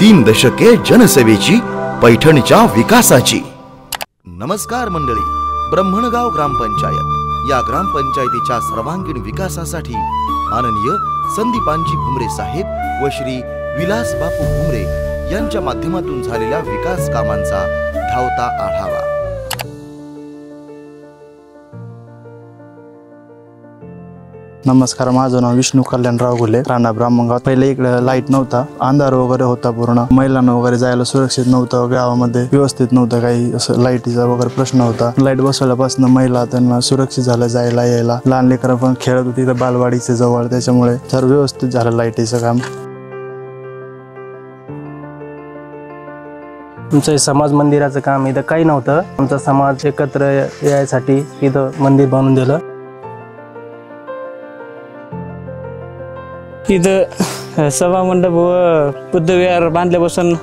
3 दशके जनसेवेची, पैठणच्या विकासाची। नमस्कार मंडळी, ब्रह्मणगाव ग्रामपंचायत या ग्रामपंचायतीच्या सर्वांगीण विकासासाठी माननीय संदीपांजी भुमरे साहेब व श्री विलास बापू भुमरे यांच्या माध्यमातून झालेल्या विकास कामांचा धावता आढावा। नमस्कार, माझं नाव विष्णू कल्याणराव घुले, राणा ब्राह्मणगाव। पहिले इकडे लाईट नव्हता, अंधार वगैरे होता, पूर्ण महिलांना वगैरे जायला सुरक्षित नव्हतं, गावामध्ये व्यवस्थित नव्हतं, काही असं लाईटीचा वगैरे प्रश्न होता। लाईट बसवल्यापासून महिला त्यांना सुरक्षित झालं जायला यायला, लहान लेकरं पण खेळत होती तर बालवाडीच्या जवळ, त्याच्यामुळे सर्व व्यवस्थित झालं लाईटीचं काम। आमचं समाज मंदिराचं काम इथं काही नव्हतं, आमचा समाज एकत्र यायसाठी इथं मंदिर बनवून दिलं। इथं सभा मंडप व बुद्धविहार बांधल्यापासून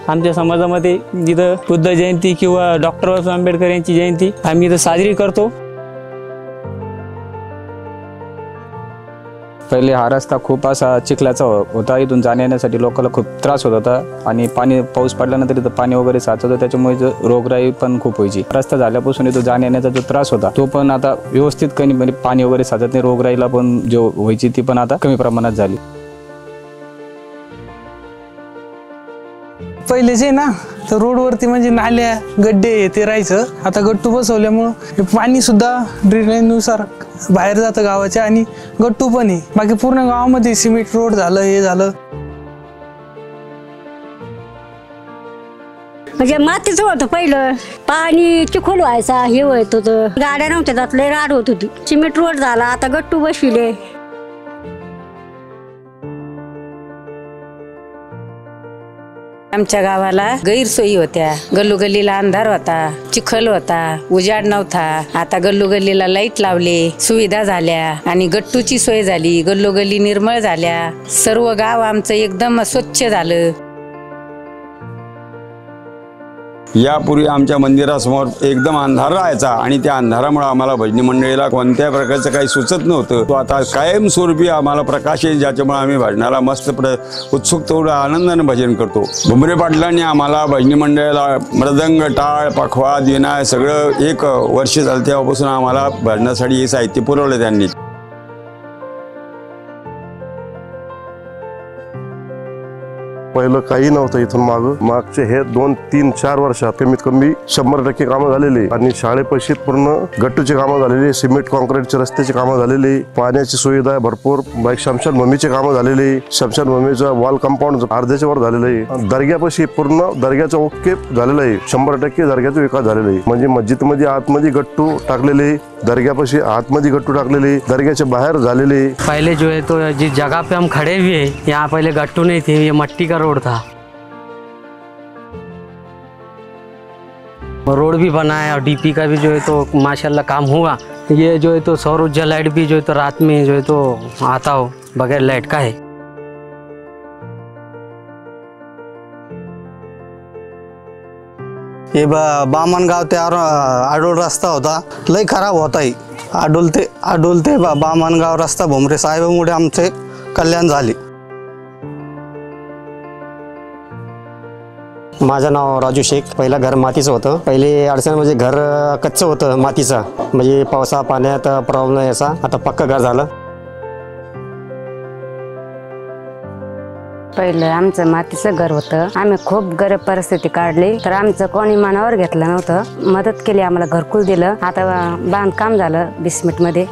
आमच्या समाजामध्ये जिथं बुद्ध जयंती किंवा डॉक्टर बाबासाहेब आंबेडकर यांची जयंती आम्ही इथं साजरी करतो। पहिले हा रस्ता खूप असा चिखलाचा होता, इथून जाण्या येण्यासाठी लोकांना खूप त्रास होत होता आणि पाऊस पडल्यानंतर इथं पाणी वगैरे साचत होतं, त्याच्यामुळे रोगराई पण खूप व्हायची। रस्ता झाल्यापासून इथं जाण्या येण्याचा जो त्रास होता तो पण आता व्यवस्थित कमी, म्हणजे पाणी वगैरे साचत नाही, रोगराईला पण जो व्हायची ती पण आता कमी प्रमाणात झाली। पहिले जे ना तर रोडवरती म्हणजे नाल्या गड्डे ते राहायचं, आता गट्टू बसवल्यामुळं पाणी सुद्धा ड्रेनेजनुसार बाहेर जातं गावाच्या, आणि गट्टू पण आहे। बाकी पूर्ण गावामध्ये सिमेंट रोड झालं, हे झालं। म्हणजे मातीचं होतं पहिलं, पाणी चिखल व्हायचा, हे होत होतं, गाड्या नव्हत्या, त्यात लय राड होत होती। सिमेंट रोड झाला, आता गट्टू बसविले। आमच्या गावाला गैरसोयी होत्या, गल्लोगल्लीला अंधार होता, चिखल होता, उजाड नव्हता। आता गल्लोगल्लीला लाईट लावले, सुविधा झाल्या आणि गट्टूची सोय झाली, गल्लोगल्ली निर्मळ झाल्या, सर्व गाव आमचं एकदम स्वच्छ झालं। यापूर्वी आमच्या मंदिरासमोर एकदम अंधार राहायचा आणि त्या अंधारामुळे आम्हाला भजनी मंडळीला कोणत्या प्रकारचं काही सुचत नव्हतं। तो आता कायमस्वरूपी आम्हाला प्रकाश येईल, ज्याच्यामुळे आम्ही भजनाला मस्त उत्सुकतेने आनंदाने भजन करतो। भुमरे पाटलांनी आम्हाला भजनी मंडळाला मृदंग, टाळ, पखवाज, विना सगळं 1 वर्ष झालं, तेव्हापासून आम्हाला भजनासाठी हे साहित्य पुरवलं त्यांनी। पहिलं काही नव्हतं, इथून मागचे हे 2, 3, 4 वर्षात कमीत कमी 100% कामं झालेली, आणि शाळेपाशी पूर्ण गट्टूची कामं झालेली, सिमेंट कॉन्क्रीटचे रस्त्याची कामं झालेली, पाण्याची सुविधा भरपूर, शमशानभूमीची कामं झालेली, शमशानभूमीचा वॉल कंपाऊंड अर्ध्याच्या वर झालेलं आहे, दर्ग्यापाशी पूर्ण दर्ग्याचं ओके झालेलं आहे, 100% दर्ग्याचा विकास झालेला आहे। म्हणजे मस्जिदमध्ये आतमध्ये गट्टू टाकलेले, दर्ग्यापाशी आतमध्ये गट्टू टाकलेले, दर्ग्याच्या बाहेर झालेले। पहले जो है तो जिस जगह पे हम खड़े हुए हैं, यहाँ पहले गट्टू नहीं थे, ये मट्टी का रोड था। रोड भी बना है और डीपी का भी जो है तो माशाल्लाह काम हुआ। ये जो है तो सौर ऊर्जा लाइट भी जो है तो रात में जो है तो आता हो, बगैर लाइट का है। हे बामणगाव ते आडोल रस्ता होता, लय खराब होता। आडोल ते बामणगाव रस्ता भुमरे साहेबांमुळे आमचे कल्याण झाले। माझं नाव राजू शेख। पहिला घर मातीचं होतं, पहिले अडचण म्हणजे घर कच्चं होतं मातीचं, म्हणजे पावसा पाण्यात प्रॉब्लेम यायचा। आता पक्का घर झालं। पहिलं आमचं मातीचं घर होतं, आम्ही खूप गरीब परिस्थिती काढली, तर आमचं कोणी मनावर घेतलं नव्हतं, मदत केली, आम्हाला घरकुल दिलं। आता बांधकाम झालं 20 मिनिटमध्ये।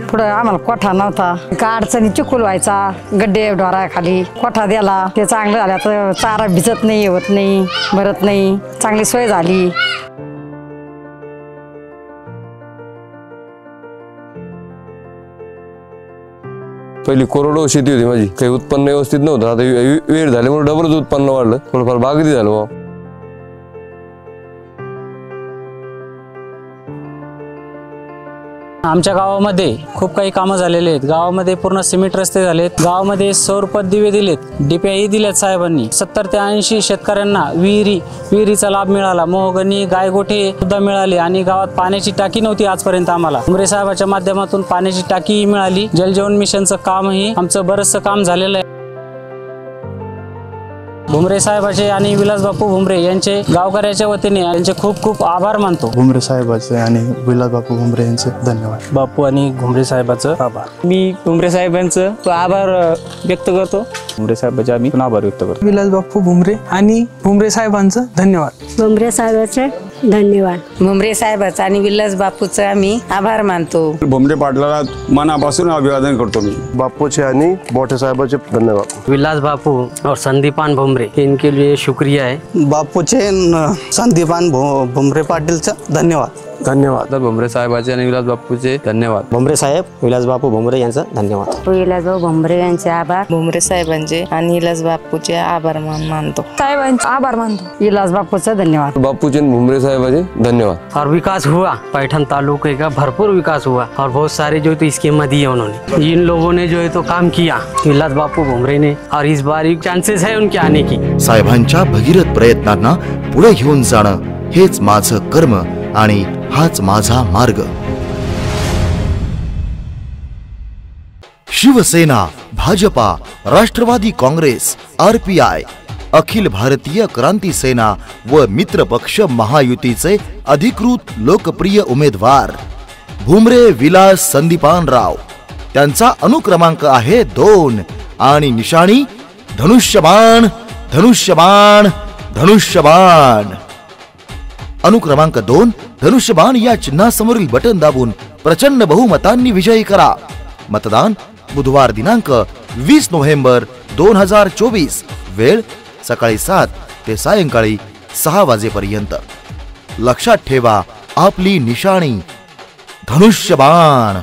पुढे आम्हाला कोठा नव्हता, का अडचणी चिखल व्हायचा, गड्डे ढोराखाली, कोठा दिला, ते चांगलं झालं, तर चारा भिजत नाही, होत नाही, भरत नाही, चांगली सोय झाली। पहिली कोरडवाहू शेती होती माझी, काही उत्पन्न व्यवस्थित नव्हतं। आता विहीर झाल्यामुळे डबलच उत्पन्न वाढलं, थोडंफार बागती झालं बाबा। आमच्या गावामध्ये खूप काही कामं झालेले आहेत. गावामध्ये पूर्ण सिमेंट रस्ते झालेत. गावामध्ये सौर दिवे दिलेत. डिप्याही दिल्यात साहेबांनी. 70 ते 80 शेतकऱ्यांना विहिरीचा लाभ मिळाला. मोहगणी गायगोठे सुद्धा मिळाले आणि गावात पाण्याची टाकी नव्हती आजपर्यंत आम्हाला. भुमरे साहेबाच्या माध्यमातून पाण्याची टाकीही मिळाली. जलजीवन मिशनचं कामही आमचं बरंचसं काम झालेलं आहे. भुमरे साहेबाचे आणि विलासबापू भुमरे यांचे गावकऱ्याच्या वतीने यांचे खूप खूप आभार मानतो. भुमरे साहेबाचे आणि विलासबापू भुमरे यांचे धन्यवाद. बापू आणि भुमरे साहेबाचं आभार. मी भुमरे साहेबांचं आभार व्यक्त करतो. भुमरे साहेबाचे आम्ही आभार व्यक्त करतो. विलासबापू भुमरे आणि भुमरे साहेबांचं धन्यवाद. भुमरे साहेबाचे धन्यवाद. भुमरे साहेबाचा आणि विलास बापूचा आम्ही आभार मानतो. भुमरे पाटलाला मनापासून अभिवादन करतो मी. बापूचे आणि मोठे साहेबाचे धन्यवाद. विलास बापू और संदीपान भुमरे इनके लिए शुक्रिया है. बापूचे संदीपान भुमरे पाटीलचा धन्यवाद. धन्यवाद. भुमरे साहेबाचे आणि विलास बापूचे धन्यवाद. भुमरे साहेब विलासबापू भुमरे यांचा धन्यवाद. विलासभाऊ भुमरे यांचे आभार. भुमरे साहेबांचे आणि विलास बापूचे आभार मानतो. साहेबांचे आभार मानतो. विलास बापूचा धन्यवाद. बापूचे आणि भुमरे साहेबाचे धन्यवाद. और विकास हुआ, पैठन तालुके का भरपूर विकास हुआ और बहुत सारे जो तो स्कीम दिए उन्होंने. इन लोगों ने जो है तो काम किया विलास बापू भुमरे ने और इस बार चांसेस है उनके आने की. साहेबांच्या भगीरथ प्रयत्नांना पुढे घेऊन जाणं हेच माझं कर्म आणि हाच माझा मार्ग. शिवसेना, भाजपा, राष्ट्रवादी काँग्रेस, RPI, अखिल भारतीय क्रांती सेना व मित्रपक्ष महायुतीचे अधिकृत लोकप्रिय उमेदवार भुमरे विलास संदीपानराव. त्यांचा अनुक्रमांक आहे 2 आणि निशाणी धनुष्यबाण धनुष्यबाण धनुष्यबाण. अनुक्रमांक 2 धनुष्यबाण या चिन्हासमोरील बटन दाबून प्रचंड बहुमतांनी विजयी करा. मतदान बुधवार दिनांक 20 नोव्हेंबर 2024. वेळ सकाळी 7 ते सायंकाळी 6 वाजेपर्यंत. लक्षात ठेवा आपली निशाणी धनुष्यबाण.